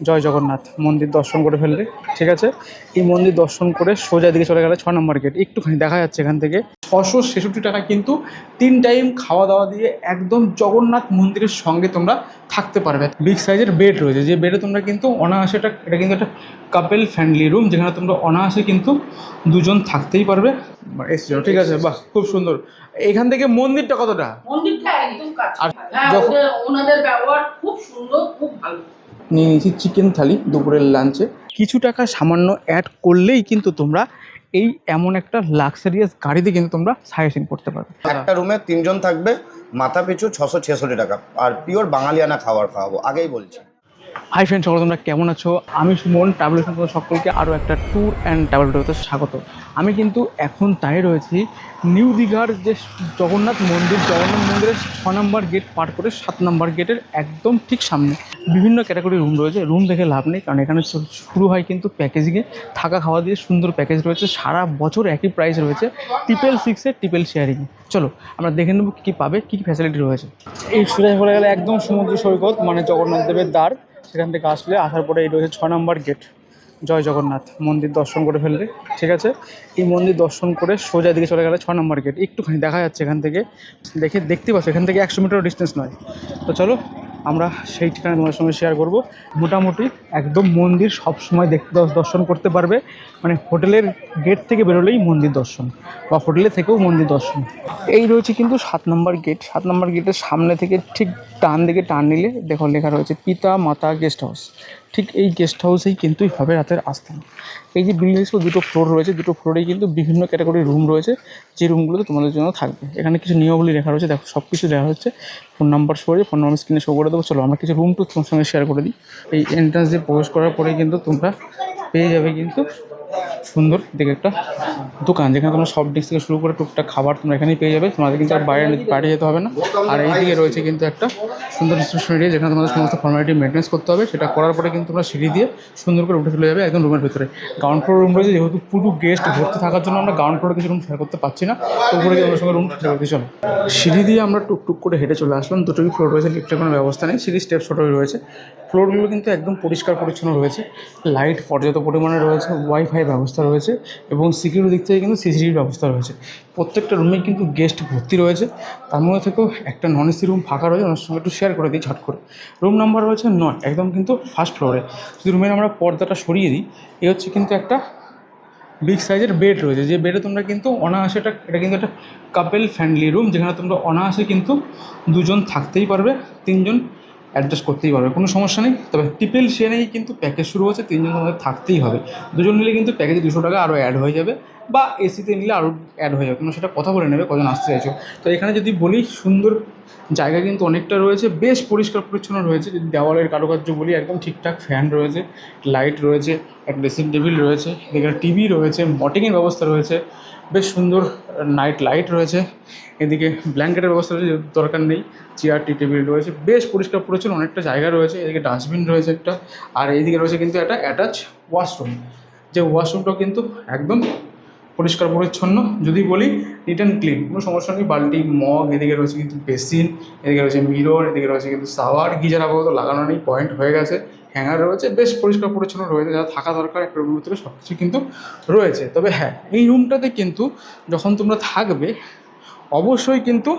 জয় জগন্নাথ মন্দির দর্শন করে ফেললে। ঠিক আছে, এই মন্দির দর্শন করে সোজা দিকে চলে গেলে 6 নম্বর গেট। একটুখানি দেখা যাচ্ছে এখান থেকে। 666 টাকা কিন্তু 3 টাইম খাওয়া দাওয়া দিয়ে একদম জগন্নাথ মন্দিরের সঙ্গে তোমরা থাকতে পারবে। বিগ সাইজের বেড রয়েছে, যে বেডে তোমরা কিন্তু অনায়াসে এটা কিন্তু একটা কাপেল ফ্রেন্ডলি রুম, যেখানে তোমরা অনায়াসে কিন্তু দুজন থাকতেই পারবে। এসে যাও, ঠিক আছে, বাহ খুব সুন্দর। এখান থেকে মন্দিরটা কতটা? মন্দিরটা একদম কাছে। আর হ্যাঁ, ওনাদের ব্যবহার খুব সুন্দর, খুব ভালো। নিয়ে নিয়েছি চিকেন থালি দুপুরের লাঞ্চে। কিছু টাকা সামান্য অ্যাড করলেই কিন্তু তোমরা এই এমন একটা লাক্সারিয়াস গাড়িতে কিন্তু তোমরা সাইট সিন করতে পারবে। একটা রুমে 3 জন থাকবে, মাথা পিছু 666 টাকা, আর পিওর বাঙালিয়ানা খাবার খাওয়াবো, আগেই বলছি। হাই ফ্রেন্ডস, সকলে তোমরা কেমন আছো? আমি সুমন, ট্রাভেল তোমাদের সকলকে আরও একটা ট্যুর অ্যান্ড ট্রাভেল ভিডিওতে স্বাগত। আমি কিন্তু এখন তাই রয়েছি নিউ দীঘার যে জগন্নাথ মন্দিরের 6 নম্বর গেট পার করে 7 নম্বর গেটের একদম ঠিক সামনে। বিভিন্ন ক্যাটাগরির রুম রয়েছে, রুম দেখে লাভ নেই, কারণ এখানে শুরু হয় কিন্তু প্যাকেজিংয়ে। থাকা খাওয়া দিয়ে সুন্দর প্যাকেজ রয়েছে, সারা বছর একই প্রাইস রয়েছে, 666 ট্রিপল শেয়ারিং। চলো আমরা দেখে নেবো কী পাবে, কী কী ফ্যাসিলিটি রয়েছে। এই সোজা চলে গেলে একদম সমুদ্র সৈকত, মানে জগন্নাথ দেবের দ্বার। সেখান থেকে আসার পরে এই রয়েছে 6 নম্বর গেট। জয় জগন্নাথ মন্দির দর্শন করে ফেললে। ঠিক আছে, এই মন্দির দর্শন করে সোজা দিকে চলে গেলে 6 নম্বর গেট। একটুখানি দেখা যাচ্ছে এখান থেকে, দেখতে পাচ্ছ এখান থেকে 100 মিটার ডিস্টেন্স নয়। তো চলো আমরা সেই ঠিকানা তোমাদের সঙ্গে শেয়ার করব। মোটামুটি একদম মন্দির সব সময় দর্শন করতে পারবে, মানে হোটেলের গেট থেকে বেরোলেই মন্দির দর্শন, বা হোটেলে থেকেও মন্দির দর্শন। এই রয়েছে কিন্তু 7 নম্বর গেট। 7 নম্বর গেটের সামনে থেকে ঠিক ডান দিকে টার্ন নিলে দেখো লেখা রয়েছে পিতা মাতা গেস্ট হাউস। ঠিক এই গেস্ট হাউসেই কিন্তু হবে রাতের আস্থান। এই যে বিল্ডিংস দুটো ফ্লোর রয়েছে, দুটো ফ্লোরেই কিন্তু বিভিন্ন ক্যাটাগরির রুম রয়েছে, যে রুমগুলোতে তোমাদের জন্য থাকবে। এখানে কিছু নিয়মাবলী লেখা রয়েছে, দেখো সব কিছু দেওয়া হচ্ছে। ফোন নাম্বার শো হয়েছে, ফোন নাম্বার স্ক্রিনে শো করে দেবো। চলো আমরা কিছু রুম টুর তোমার সঙ্গে শেয়ার করে দিই। এই এন্ট্রান্স দিয়ে প্রবেশ করার পরে কিন্তু তোমরা পেয়ে যাবে কিন্তু সুন্দর দেখে একটা দোকান, যেখানে তোমরা সব ডিশ থেকে শুরু করে টুকটাক খাবার তোমরা এখানেই পেয়ে যাবে। তোমাদের কিন্তু আর বাইরে যেতে হবে না। আর এই দিকে রয়েছে কিন্তু একটা সুন্দর রিসেপশন এরিয়া, যেখানে তোমাদের সমস্ত ফর্মালিটি মেনটেন্স করতে হবে। সেটা করার পরে কিন্তু তোমরা সিঁড়ি দিয়ে সুন্দর করে উঠে চলে যাবে একদম রুমের ভিতরে। গ্রাউন্ড ফ্লোর রুম রয়েছে, যেহেতু পুরো গেস্ট ভর্তি থাকার জন্য আমরা গ্রাউন্ড ফ্লোরে কিছু রুম শেয়ার করতে পারছি না। তো উপরে গিয়ে সঙ্গে রুম শেয়ার করতে চলো। সিঁড়ি দিয়ে আমরা টুকটুক করে হেঁটে চলে আসলাম। দুটোই ফ্লোর রয়েছে, লিফটের কোনো ব্যবস্থা নেই, সিঁড়ি স্টেপ ছোটোই রয়েছে। ফ্লোরগুলো কিন্তু একদম পরিষ্কার পরিচ্ছন্ন রয়েছে, লাইট পর্যাপ্ত পরিমাণে রয়েছে, ওয়াইফাই ব্যবস্থা রয়েছে, এবং সিকিউরিটি দিক থেকে কিন্তু সিসিটিভির ব্যবস্থা রয়েছে। প্রত্যেকটা রুমেই কিন্তু গেস্ট ভর্তি রয়েছে। তার মধ্যে থেকেও একটা নন এসি রুম ফাঁকা রয়েছে, ওনার সঙ্গে একটু শেয়ার করে দিই ঝট করে। রুম নাম্বার রয়েছে 9, একদম কিন্তু ফার্স্ট ফ্লোরে। যদি রুমের আমরা পর্দাটা সরিয়ে দিই, এই হচ্ছে কিন্তু একটা বিগ সাইজের বেড রয়েছে, যে বেডে তোমরা কিন্তু অনায়াসে এটা কিন্তু একটা কাপেল ফ্রেন্ডলি রুম, যেখানে তোমরা অনায়াসে কিন্তু দুজন থাকতেই পারবে, 3জন অ্যাডজাস্ট করতেই পারবে, কোনো সমস্যা নেই। তবে ট্রিপল শেয়ারেই কিন্তু প্যাকেজ শুরু হচ্ছে, 3জন তোমাদের থাকতেই হবে। 2জন নিলে কিন্তু প্যাকেজে 200 টাকা আরও অ্যাড হয়ে যাবে, বা এসিতে নিলে আরও অ্যাড হয়ে যাবে। তোমরা সেটা কথা বলে নেবে কজন আসতে চাইছো। তো এখানে যদি বলি, সুন্দর জায়গা কিন্তু অনেকটা রয়েছে, বেশ পরিষ্কার পরিচ্ছন্ন রয়েছে। যদি দেওয়ালের কারুকার্য বলি, একদম ঠিকঠাক ফ্যান রয়েছে, লাইট রয়েছে, একটা ড্রেসিং টেবিল রয়েছে, এখানে টিভি রয়েছে, মটিংয়ের ব্যবস্থা রয়েছে, বেশ সুন্দর নাইট লাইট রয়েছে। এদিকে ব্ল্যাঙ্কেটের ব্যবস্থা রয়েছে, দরকার নেই, চেয়ার টেবিল রয়েছে, বেশ পরিষ্কার পরিচ্ছন্ন অনেকটা জায়গা রয়েছে। এদিকে ডাস্টবিন রয়েছে একটা, আর এইদিকে রয়েছে কিন্তু একটা অ্যাটাচ ওয়াশরুম, যে ওয়াশরুমটাও কিন্তু একদম পরিষ্কার পরিচ্ছন্ন। যদি বলি নিট অ্যান্ড ক্লিন, কোনো সমস্যা নেই। বালতি, মগ, এদিকে রয়েছে কিন্তু বেসিন, এদিকে রয়েছে মিরর, এদিকে রয়েছে কিন্তু শাওয়ার। গিজার আপাতত লাগানো নেই, পয়েন্ট হয়ে গেছে, হ্যাঙ্গার রয়েছে, বেশ পরিষ্কার পরিচ্ছন্ন রয়েছে। যারা থাকা দরকার একটা রুমের ভিতরে সব কিছু কিন্তু রয়েছে। তবে হ্যাঁ, এই রুমটাতে কিন্তু যখন তোমরা থাকবে, অবশ্যই কিন্তু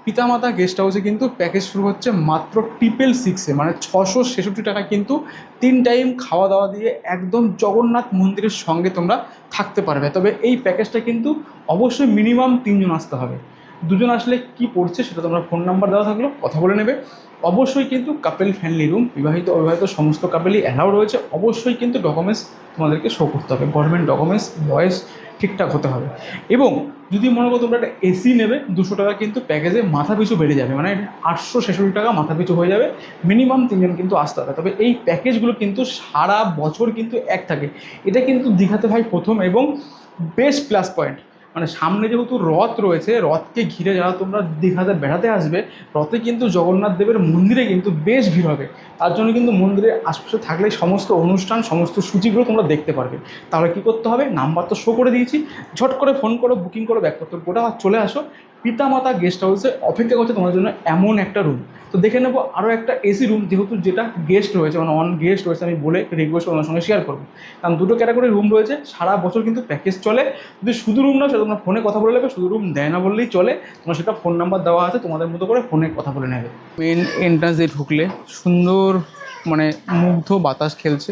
পিতামাতা গেস্ট হাউসে কিন্তু প্যাকেজ শুরু হচ্ছে মাত্র 666-এ, মানে 666 টাকা কিন্তু 3 টাইম খাওয়া দাওয়া দিয়ে একদম জগন্নাথ মন্দিরের সঙ্গে তোমরা থাকতে পারবে। তবে এই প্যাকেজটা কিন্তু অবশ্যই মিনিমাম 3জন আসতে হবে। 2জন আসলে কি পড়ছে সেটা তোমরা ফোন নাম্বার দেওয়া থাকলো, কথা বলে নেবে। অবশ্যই কিন্তু কাপেল ফ্রেন্ডলি রুম, বিবাহিত অবিবাহিত সমস্ত কাপেলই অ্যালাউ রয়েছে। অবশ্যই কিন্তু ডকুমেন্টস তোমাদেরকে শো করতে হবে, গভর্নমেন্ট ডকুমেন্টস, বয়স ঠিকঠাক হতে হবে। এবং যদি মনে করো তোমরা একটা এসি নেবে, 200 টাকা কিন্তু প্যাকেজে মাথা পিছু বেড়ে যাবে, মানে 866 টাকা মাথা পিছু হয়ে যাবে। মিনিমাম 3জন কিন্তু আসতে হবে। তবে এই প্যাকেজগুলো কিন্তু সারা বছর কিন্তু এক থাকে। এটা কিন্তু দীঘাতে ভাই প্রথম এবং বেস্ট প্লাস পয়েন্ট। মানে সামনে যেহেতু রথ রয়েছে, রথকে ঘিরে যারা তোমরা দীঘাতে বেড়াতে আসবে, রথে কিন্তু জগন্নাথ দেবের মন্দিরে কিন্তু বেশ ভিড় হবে। তার জন্য কিন্তু মন্দিরের আশপাশে থাকলে সমস্ত অনুষ্ঠান, সমস্ত সূচিগুলো তোমরা দেখতে পারবে। তাহলে কী করতে হবে, নাম্বার তো শো করে দিয়েছি, ঝট করে ফোন করো, বুকিং করো, ব্যাগপত্র গোটা চলে আসো। পিতামাতা গেস্ট হাউসে অপেক্ষা করছে তোমার জন্য এমন একটা রুম। তো দেখে নেবো আরও একটা এসি রুম, যেহেতু যেটা গেস্ট রয়েছে মানে অন গেস্ট রয়েছে, আমি বলে রিকোয়েস্ট ওনার সঙ্গে শেয়ার করবো। কারণ দুটো ক্যাটাগরি রুম রয়েছে, সারা বছর কিন্তু প্যাকেজ চলে। যদি শুধু রুম না সেটা তোমরা ফোনে কথা বলে নেবে, শুধু রুম দেয় না বললেই চলে, তোমার সেটা ফোন নাম্বার দেওয়া আছে, তোমাদের মতো করে ফোনে কথা বলে নেবে। মেন এন্ট্রান্স দিয়ে ঢুকলে সুন্দর মানে মুগ্ধ বাতাস খেলছে,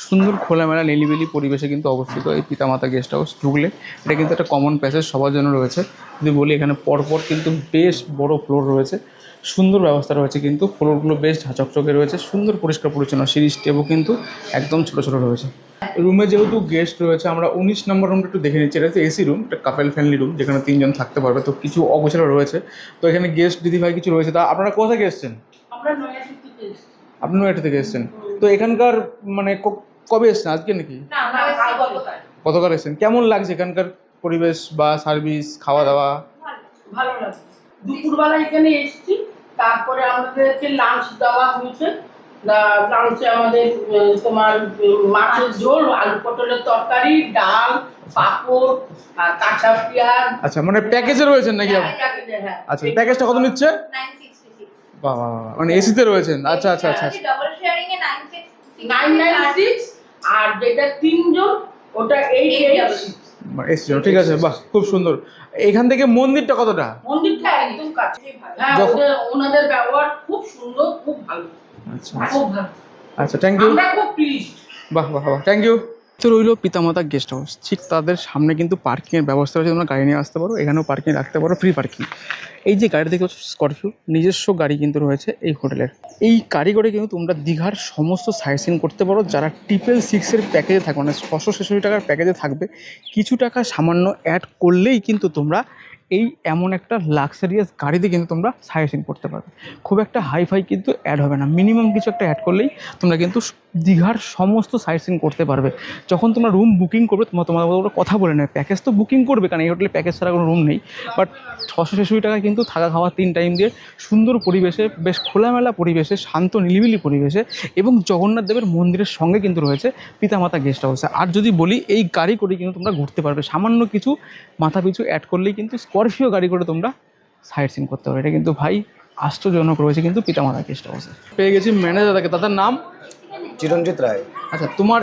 সুন্দর খোলামেলা নিলিবিলি পরিবেশে কিন্তু অবস্থিত এই পিতামাতা গেস্ট হাউস। ঢুকলে এটা কিন্তু একটা কমন প্যাসেজ সবার জন্য রয়েছে। যদি বলি এখানে পরপর কিন্তু বেশ বড় ফ্লোর রয়েছে, সুন্দর ব্যবস্থা রয়েছে, কিন্তু ফ্লোরগুলো বেশ ঝাঁচকচকে রয়েছে, সুন্দর পরিষ্কার পরিচ্ছন্ন। সিঁড়ি স্টেপও কিন্তু একদম ছোটো ছোটো রয়েছে। রুমে যেহেতু গেস্ট রয়েছে, আমরা 19 নম্বর রুমটা একটু দেখে নিচ্ছি। এটা হচ্ছে এসি রুম, একটা কাপেল ফ্রেন্ডলি রুম, যেখানে 3 জন থাকতে পারবে। তো কিছু অগোছালো রয়েছে, তো এখানে গেস্ট দিদিভাই কিছু রয়েছে। তা আপনারা কোথা থেকে এসছেন? আমরা নয়াটি থেকে এসেছি। আপনি এটা থেকে এসছেন? তো এখানকার মানে কবে এসছেন? আজকে নাকি না আমরা গতকাল। গতকাল এসছেন? কেমন লাগছে এখানকার পরিবেশ বা সার্ভিস, খাওয়া দাওয়া? ভালো লাগে। দুপুরবেলা এখানে এসেছি, তারপরে আমাদেরকে লাঞ্চ দেওয়া হয়েছে। লাঞ্চে আমাদের তোমার মাছের ঝোল, আলু পটলের তরকারি, ডাল, পাঁপড় আর কাঁচা পেঁয়াজ। আচ্ছা, মানে প্যাকেজে রয়েছেন নাকি আপনি? হ্যাঁ। আচ্ছা, প্যাকেজটা কত নিচ্ছে? 966 বাহ বাহ বাহ, মানে এসিতে রয়েছেন? আচ্ছা আচ্ছা আচ্ছা। ডাবল শেয়ারিং এ 966 996 আর যেটা 3 জন ওটা 886। এসি ঠিক আছে, বাহ খুব সুন্দর। এখান থেকে মন্দিরটা কতটা? মন্দিরটা একদম কাছে। হ্যাঁ, যখন- ওনাদের ব্যবহার খুব সুন্দর, খুব ভালো, আচ্ছা খুব ভালো। আচ্ছা, থ্যাংক ইউ। আমরা খুব প্লিজ। বাহ বাহ বাহ, থ্যাংক ইউ। তো রইল পিতামাতা গেস্ট হাউস, ঠিক তাদের সামনে কিন্তু পার্কিংয়ের ব্যবস্থা রয়েছে। তোমরা গাড়ি নিয়ে আসতে পারো, এখানেও পার্কিং রাখতে পারো, ফ্রি পার্কিং। এই যে গাড়ি দেখতে পাচ্ছ স্করপিও, নিজস্ব গাড়ি কিন্তু রয়েছে এই হোটেলের। এই গাড়ি করে কিন্তু তোমরা দীঘার সমস্ত সাইট সিন করতে পারো। যারা 666-এর প্যাকেজে থাকবে, মানে 666 টাকার প্যাকেজে থাকবে, কিছু টাকা সামান্য অ্যাড করলেই কিন্তু তোমরা এই এমন একটা লাক্সারিয়াস গাড়িতে কিন্তু তোমরা সাইট সিন করতে পারবে। খুব একটা হাইফাই কিন্তু অ্যাড হবে না, মিনিমাম কিছু একটা অ্যাড করলেই তোমরা কিন্তু দীঘার সমস্ত সাইট সিন করতে পারবে। যখন তোমরা রুম বুকিং করবে তোমাদের কথা বলে নেবে। প্যাকেজ তো বুকিং করবে, কারণ এই হোটেলে প্যাকেজ ছাড়া কোনো রুম নেই। বাট 666 টাকা কিন্তু থাকা খাওয়া 3 টাইম দিয়ে সুন্দর পরিবেশে, বেশ খোলামেলা পরিবেশে, শান্ত নিলিবিলি পরিবেশে, এবং জগন্নাথ দেবের মন্দিরের সঙ্গে কিন্তু রয়েছে পিতামাতা গেস্ট হাউসে। আর যদি বলি এই গাড়ি করে কিন্তু তোমরা ঘুরতে পারবে, সামান্য কিছু মাথা পিছু অ্যাড করলেই কিন্তু স্করপিও গাড়ি করে তোমরা সাইট সিন করতে পারবে। এটা কিন্তু ভাই আশ্চর্যজনক রয়েছে কিন্তু পিতামাতা গেস্ট হাউসে। পেয়ে গেছি ম্যানেজার তাকে, তাদের নাম চিরঞ্জিত রায়। আচ্ছা, তোমার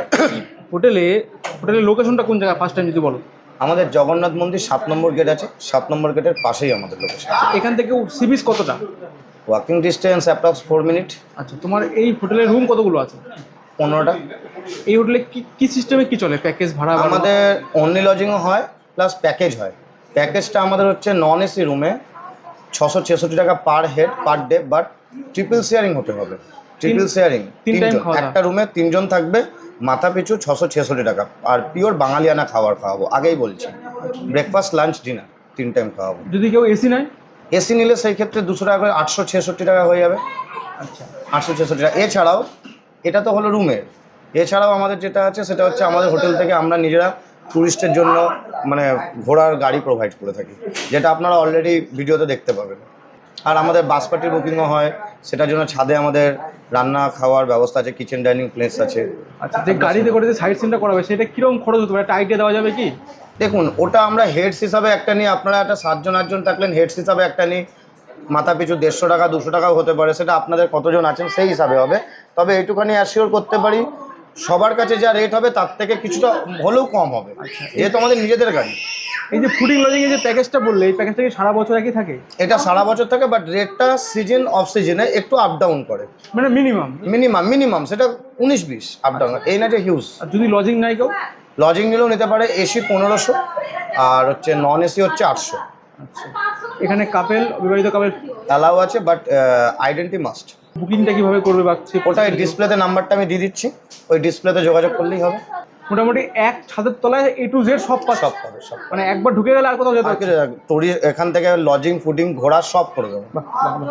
হোটেলের লোকেশনটা কোন জায়গায় ফার্স্ট টাইম যদি বলো? আমাদের জগন্নাথ মন্দির 7 নম্বর গেট আছে, 7 নম্বর গেটের পাশেই আমাদের লোকেশন। এখান থেকে সি বিচ কতটা? Walking distance approx 4 minute. আচ্ছা, তোমার এই হোটেলের রুম কতগুলো আছে? 15টা। এই হোটেলে কি সিস্টেমে কি চলে? প্যাকেজ ভাড়া? আমাদের অনলি লজিংও হয় প্লাস প্যাকেজ হয়। প্যাকেজটা আমাদের হচ্ছে নন এসি রুমে 666 টাকা per head per day, but triple sharing হতে হবে। ট্রিপল শেয়ারিং, 3 টাইম খাওয়া দাওয়া। একটা রুমে 3 জন থাকবে, মাথা পিছু 666 টাকা। আর পিওর বাঙালিয়ানা খাবার খাওয়াবো, আগেই বলছি। ব্রেকফাস্ট, লাঞ্চ, ডিনার 3 টাইম খাওয়াবো। যদি কেউ এসি নেয়? এসি নিলে সেই ক্ষেত্রে 200 টাকা করে 866 টাকা হয়ে যাবে। আচ্ছা, 866 টাকা। এছাড়াও এটা তো হলো রুমের, এছাড়াও আমাদের যেটা আছে সেটা হচ্ছে আমাদের হোটেল থেকে আমরা নিজেরা ট্যুরিস্টের জন্য মানে ঘোড়ার গাড়ি প্রোভাইড করে থাকি, যেটা আপনারা অলরেডি ভিডিওতে দেখতে পাবেন। আর আমাদের বাস পার্টির বুকিংও হয়, সেটার জন্য ছাদে আমাদের রান্না খাওয়ার ব্যবস্থা আছে, কিচেন ডাইনিং প্লেস আছে। আচ্ছা, যে গাড়িতে করে যে সাইট সিনটা করাবে সেটা কীরকম খরচ হতে পারে? একটা আইডিয়া দেওয়া যাবে কি? দেখুন, ওটা আমরা হেডস হিসাবে একটা নিই। আপনারা একটা 7 জন 8 জন থাকলেন, হেডস হিসাবে একটা নিই, মাথা পিছু 150 টাকা 200 টাকাও হতে পারে, সেটা আপনাদের কতজন আছেন সেই হিসাবে হবে। তবে এইটুখানি অ্যাসিওর করতে পারি, সবার কাছে যা রেট হবে তার থেকে কিছুটা হলেও কম হবে, যেহেতু আমাদের নিজেদের গাড়ি। এই যে ফুডিং লজিং এর যে প্যাকেজটা বললে, এই প্যাকেজটা কি সারা বছর একই থাকে? এটা সারা বছর থাকে, বাট রেটটা সিজন অফ সিজনে একটু আপ ডাউন করে। মানে মিনিমাম মিনিমাম সেটা 19-20 আপ ডাউন, এই না যে হিউজ। আর যদি লজিং নাই কেউ? লজিং নিলেও নিতে পারে। এসি 1500 আর হচ্ছে নন এসি হচ্ছে 800। আচ্ছা, এখানে কাপেল, বিবাহিত কাপেল অ্যালাউ আছে, বাট আইডেন্টি মাস্ট। বুকিংটা কিভাবে করবে ভাবছি? ওটা ডিসপ্লেতে নাম্বারটা আমি দিয়ে দিচ্ছি, ওই ডিসপ্লেতে যোগাযোগ করলেই হবে। মোটামুটি এক ছাদের তলায় A to Z সব পাবে। সব পাবে, সব। মানে একবার ঢুকে গেলে আর কোথাও যেতে আর হচ্ছে? তোর এখান থেকে লজিং, ফুডিং, ঘোরা সব করে দেবো।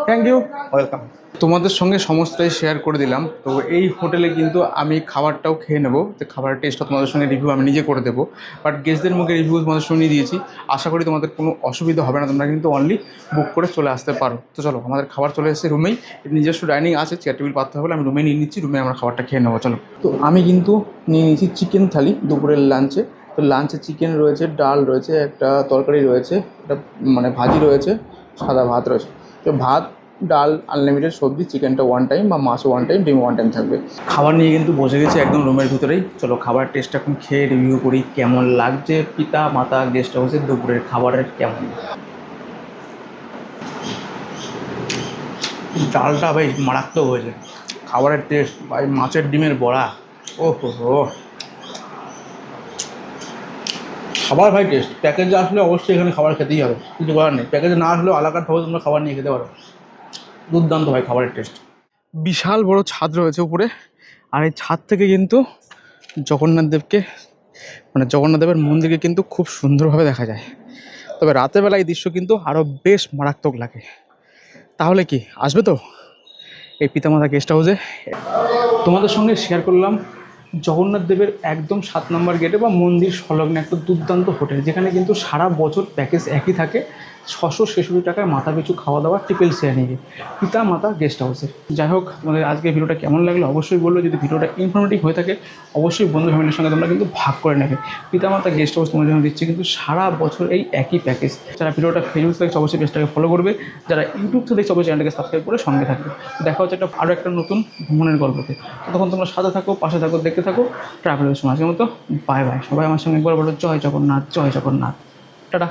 Thank you. ওয়েলকাম। তোমাদের সঙ্গে সমস্তটাই শেয়ার করে দিলাম। তো এই হোটেলে কিন্তু আমি খাবারটাও খেয়ে নেবো, তো খাবারের টেস্টটা তোমাদের সঙ্গে রিভিউ আমি নিজে করে দেবো। বাট গেস্টদের মুখে রিভিউ তোমাদের সঙ্গে দিয়েছি, আশা করি তোমাদের কোনো অসুবিধা হবে না, তোমরা কিন্তু অনলি বুক করে চলে আসতে পারো। তো চলো, আমাদের খাবার চলে এসেছে রুমেই। নিজস্ব ডাইনিং আছে, চেয়ার টেবিল পাততে হবে, আমি রুমে নিয়ে নিচ্ছি, রুমে আমরা খাবারটা খেয়ে নেবো। চলো, তো আমি কিন্তু নিয়ে নিয়েছি চিকেন থালি দুপুরের লাঞ্চে। তো তো লাঞ্চে চিকেন রয়েছে, ডাল রয়েছে, একটা তরকারি রয়েছে, একটা মানে ভাজি রয়েছে, সাদা ভাত রয়েছে। তো ভাত, ডাল, আনলিমিটেড সবজি, চিকেনটা ওয়ান টাইম বা মাছ ওয়ান টাইম, ডিম ওয়ান টাইম থাকবে। খাবার নিয়ে কিন্তু বসে গেছি একদম রুমের ভিতরেই। চলো খাবারের টেস্টটা এখন খেয়ে রিভিউ করি কেমন লাগছে পিতা মাতা গেস্ট হাউসের দুপুরের খাবারের কেমন। ডালটা ভাই মারাত্মক হয়েছে, খাবারের টেস্ট ভাই, মাছের ডিমের বড়া, ও হো, খাবার ভাই টেস্ট। প্যাকেজে আসলে অবশ্যই এখানে খাবার খেতেই হবে, কিছু করার নেই। প্যাকেজে না আসলেও আলাকারভাবে তোমরা খাবার নিয়ে খেতে পারো। দুর্দান্ত ভাই খাবারের টেস্ট। বিশাল বড় ছাদ রয়েছে উপরে, আর এই ছাদ থেকে কিন্তু জগন্নাথ দেবকে মানে জগন্নাথ দেবের মন্দিরকে কিন্তু খুব সুন্দরভাবে দেখা যায়। তবে রাতের বেলা এই দৃশ্য কিন্তু আরও বেশ মারাত্মক লাগে। তাহলে কি আসবে তো এই পিতামাতা গেস্ট হাউসে? তোমাদের সঙ্গে শেয়ার করলাম জগন্নাথ দেবের একদম 7 নম্বর গেটে বা মন্দির সংলগ্ন একটা দুর্দান্ত হোটেল, যেখানে কিন্তু সারা বছর প্যাকেজ একই থাকে, 666 টাকায় মাথা পিছু খাওয়া দাওয়া ট্রিপল শেয়ারিংয়ে, পিতা মাতা গেস্ট হাউসে। যাই হোক, তোমাদের আজকে ভিডিওটা কেমন লাগলো অবশ্যই বললো। যদি ভিডিওটা ইনফরমেটিভ হয়ে থাকে অবশ্যই বন্ধু ফ্যামিলির সঙ্গে তোমরা কিন্তু ভাগ করে নেবে। পিতা মাতা গেস্ট হাউস তোমাদের জন্য দিচ্ছে কিন্তু সারা বছর এই একই প্যাকেজ। যারা ভিডিওটা ফেসবুক থেকে অবশ্যই পেজটাকে ফলো করবে, যারা ইউটিউব থেকে দেখছে অবশ্যই চ্যানেলটাকে সাবস্ক্রাইব করে সঙ্গে থাকবে। দেখা হচ্ছে আরও একটা নতুন ভ্রমণের গল্পতে। তখন তোমরা সাথে থাকো, পাশে থাকো, দেখতে থাকো ট্রাভেলের সময়। আজকের মতো বাই বাই। সবাই আমার সঙ্গে একবার বলো জয় জগন্নাথ, জয় জগন্নাথ, টাটা।